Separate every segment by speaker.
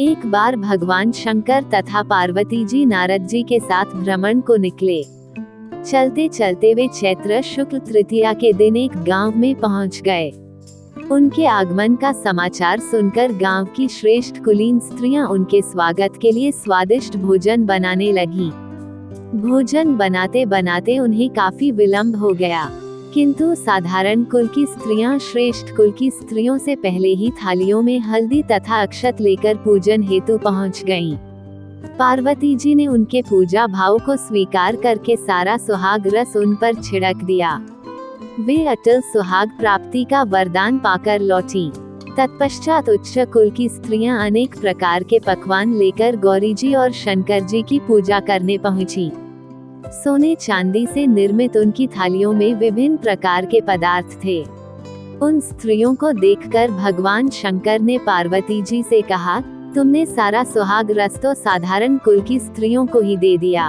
Speaker 1: एक बार भगवान शंकर तथा पार्वती जी नारद जी के साथ भ्रमण को निकले। चलते चलते वे चैत्र शुक्ल तृतीया के दिन एक गांव में पहुंच गए। उनके आगमन का समाचार सुनकर गांव की श्रेष्ठ कुलीन स्त्रियां उनके स्वागत के लिए स्वादिष्ट भोजन बनाने लगीं। भोजन बनाते बनाते उन्हें काफी विलंब हो गया, किंतु साधारण कुल की स्त्रियां श्रेष्ठ कुल की स्त्रियों से पहले ही थालियों में हल्दी तथा अक्षत लेकर पूजन हेतु पहुंच गईं। पार्वती जी ने उनके पूजा भाव को स्वीकार करके सारा सुहाग रस उन पर छिड़क दिया। वे अटल सुहाग प्राप्ति का वरदान पाकर लौटी। तत्पश्चात उच्च कुल की स्त्रियां अनेक प्रकार के पकवान लेकर गौरी जी और शंकर जी की पूजा करने पहुंची। सोने चांदी से निर्मित उनकी थालियों में विभिन्न प्रकार के पदार्थ थे। उन स्त्रियों को देखकर भगवान शंकर ने पार्वती जी से कहा, तुमने सारा सुहाग रस तो साधारण कुल की स्त्रियों को ही दे दिया,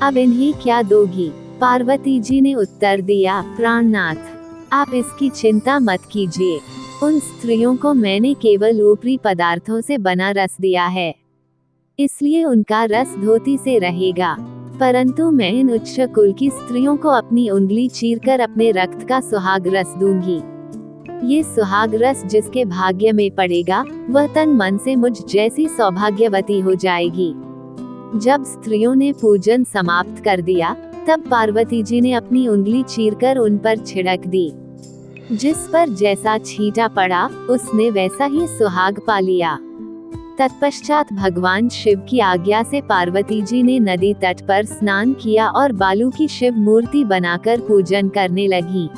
Speaker 1: अब इन्हें क्या दोगी? पार्वती जी ने उत्तर दिया, प्राणनाथ, आप इसकी चिंता मत कीजिए। उन स्त्रियों को मैंने केवल ऊपरी पदार्थों से बना रस दिया है, इसलिए उनका रस धोती से रहेगा, परंतु मैं इन उच्च कुल की स्त्रियों को अपनी उंगली चीरकर अपने रक्त का सुहाग रस दूंगी। ये सुहाग रस जिसके भाग्य में पड़ेगा, वह तन मन से मुझ जैसी सौभाग्यवती हो जाएगी। जब स्त्रियों ने पूजन समाप्त कर दिया, तब पार्वती जी ने अपनी उंगली चीरकर उन पर छिड़क दी। जिस पर जैसा छींटा पड़ा, उसने वैसा ही सुहाग पा लिया। तत्पश्चात भगवान शिव की आज्ञा से पार्वती जी ने नदी तट पर स्नान किया और बालू की शिव मूर्ति बनाकर पूजन करने लगी।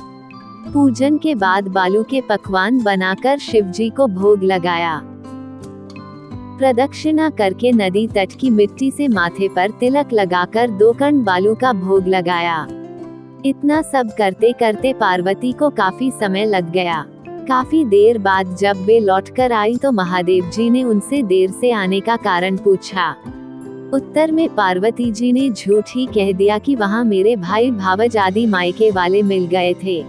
Speaker 1: पूजन के बाद बालू के पकवान बनाकर शिव जी को भोग लगाया। प्रदक्षिणा करके नदी तट की मिट्टी से माथे पर तिलक लगाकर 2 कण बालू का भोग लगाया। इतना सब करते करते पार्वती को काफी समय लग गया। काफी देर बाद जब वे लौटकर आई तो महादेव जी ने उनसे देर से आने का कारण पूछा। उत्तर में पार्वती जी ने झूठ ही कह दिया कि वहाँ मेरे भाई भावज आदि मायके वाले मिल गए थे,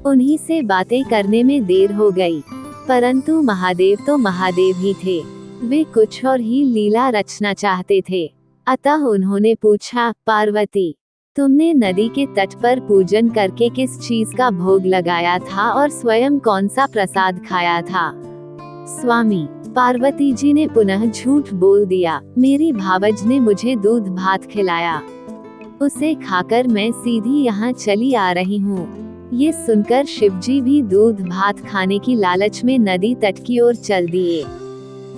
Speaker 1: उन्हीं से बातें करने में देर हो गई। परंतु महादेव तो महादेव ही थे, वे कुछ और ही लीला रचना चाहते थे। अतः उन्होंने पूछा, पार्वती, तुमने नदी के तट पर पूजन करके किस चीज का भोग लगाया था और स्वयं कौन सा प्रसाद खाया था? स्वामी, पार्वती जी ने पुनः झूठ बोल दिया, मेरी भावज ने मुझे दूध भात खिलाया, उसे खाकर मैं सीधी यहाँ चली आ रही हूँ। ये सुनकर शिवजी भी दूध भात खाने की लालच में नदी तट की ओर चल दिए।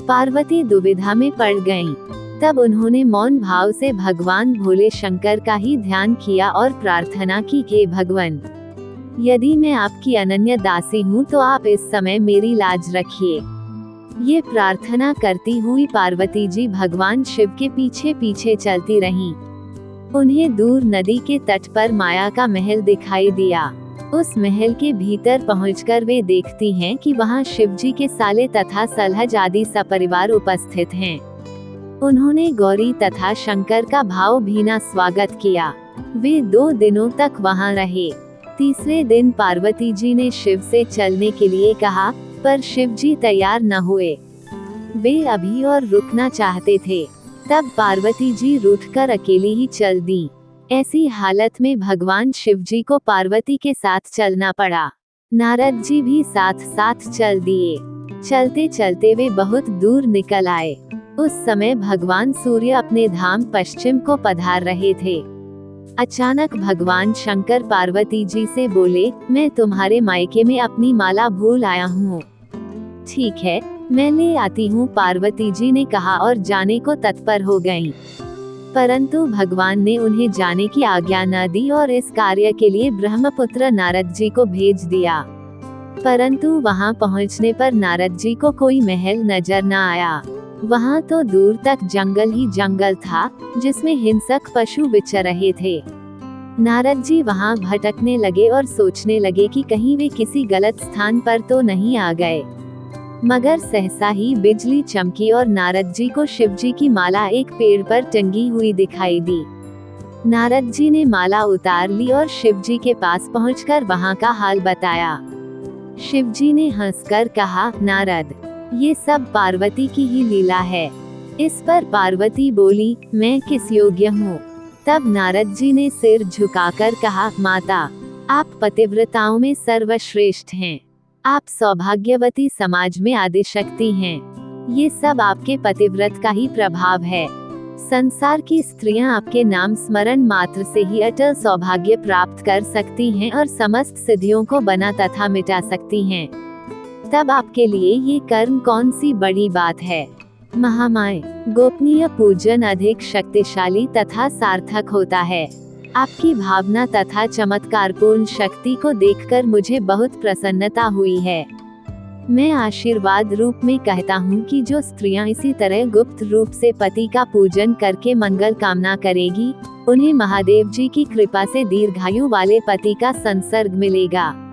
Speaker 1: पार्वती दुविधा में पड़ गईं। तब उन्होंने मौन भाव से भगवान भोले शंकर का ही ध्यान किया और प्रार्थना की, हे भगवान, यदि मैं आपकी अनन्य दासी हूँ तो आप इस समय मेरी लाज रखिए। ये प्रार्थना करती हुई पार्वती जी भगवान शिव के पीछे पीछे चलती रहीं। उन्हें दूर नदी के तट पर माया का महल दिखाई दिया। उस महल के भीतर पहुंचकर वे देखती हैं कि वहाँ शिवजी के साले तथा सलहज आदि सपरिवार उपस्थित हैं। उन्होंने गौरी तथा शंकर का भावभीना स्वागत किया। वे 2 दिनों तक वहां रहे। तीसरे दिन पार्वती जी ने शिव से चलने के लिए कहा, पर शिव जी तैयार न हुए। वे अभी और रुकना चाहते थे। तब पार्वती जी रूठकर अकेली ही चल दी। ऐसी हालत में भगवान शिव जी को पार्वती के साथ चलना पड़ा। नारद जी भी साथ साथ चल दिए। चलते चलते वे बहुत दूर निकल आए। उस समय भगवान सूर्य अपने धाम पश्चिम को पधार रहे थे। अचानक भगवान शंकर पार्वती जी से बोले, मैं तुम्हारे मायके में अपनी माला भूल आया हूँ। ठीक है, मैं ले आती हूँ, पार्वती जी ने कहा और जाने को तत्पर हो गईं। परंतु भगवान ने उन्हें जाने की आज्ञा न दी और इस कार्य के लिए ब्रह्मपुत्र नारद जी को भेज दिया। परंतु वहां पहुंचने पर नारद जी को कोई महल नजर न आया। वहां तो दूर तक जंगल ही जंगल था, जिसमें हिंसक पशु विचर रहे थे। नारद जी वहां भटकने लगे और सोचने लगे कि कहीं वे किसी गलत स्थान पर तो नहीं आ गए। मगर सहसा ही बिजली चमकी और नारद जी को शिवजी की माला एक पेड़ पर टंगी हुई दिखाई दी। नारद जी ने माला उतार ली और शिवजी के पास पहुंचकर वहां का हाल बताया। शिवजी ने हंसकर कहा, नारद, ये सब पार्वती की ही लीला है। इस पर पार्वती बोली, मैं किस योग्य हूँ? तब नारद जी ने सिर झुकाकर कहा, माता, आप पतिव्रताओं में सर्वश्रेष्ठ हैं। आप सौभाग्यवती समाज में आदिशक्ति हैं। ये सब आपके पतिव्रत का ही प्रभाव है। संसार की स्त्रियां आपके नाम स्मरण मात्र से ही अटल सौभाग्य प्राप्त कर सकती हैं और समस्त सिद्धियों को बना तथा मिटा सकती हैं। तब आपके लिए ये कर्म कौन सी बड़ी बात है? महामाय, गोपनीय पूजन अधिक शक्तिशाली तथा सार्थक होता है। आपकी भावना तथा चमत्कारपूर्ण शक्ति को देखकर मुझे बहुत प्रसन्नता हुई है। मैं आशीर्वाद रूप में कहता हूँ कि जो स्त्रियां इसी तरह गुप्त रूप से पति का पूजन करके मंगल कामना करेगी, उन्हें महादेव जी की कृपा से दीर्घायु वाले पति का संसर्ग मिलेगा।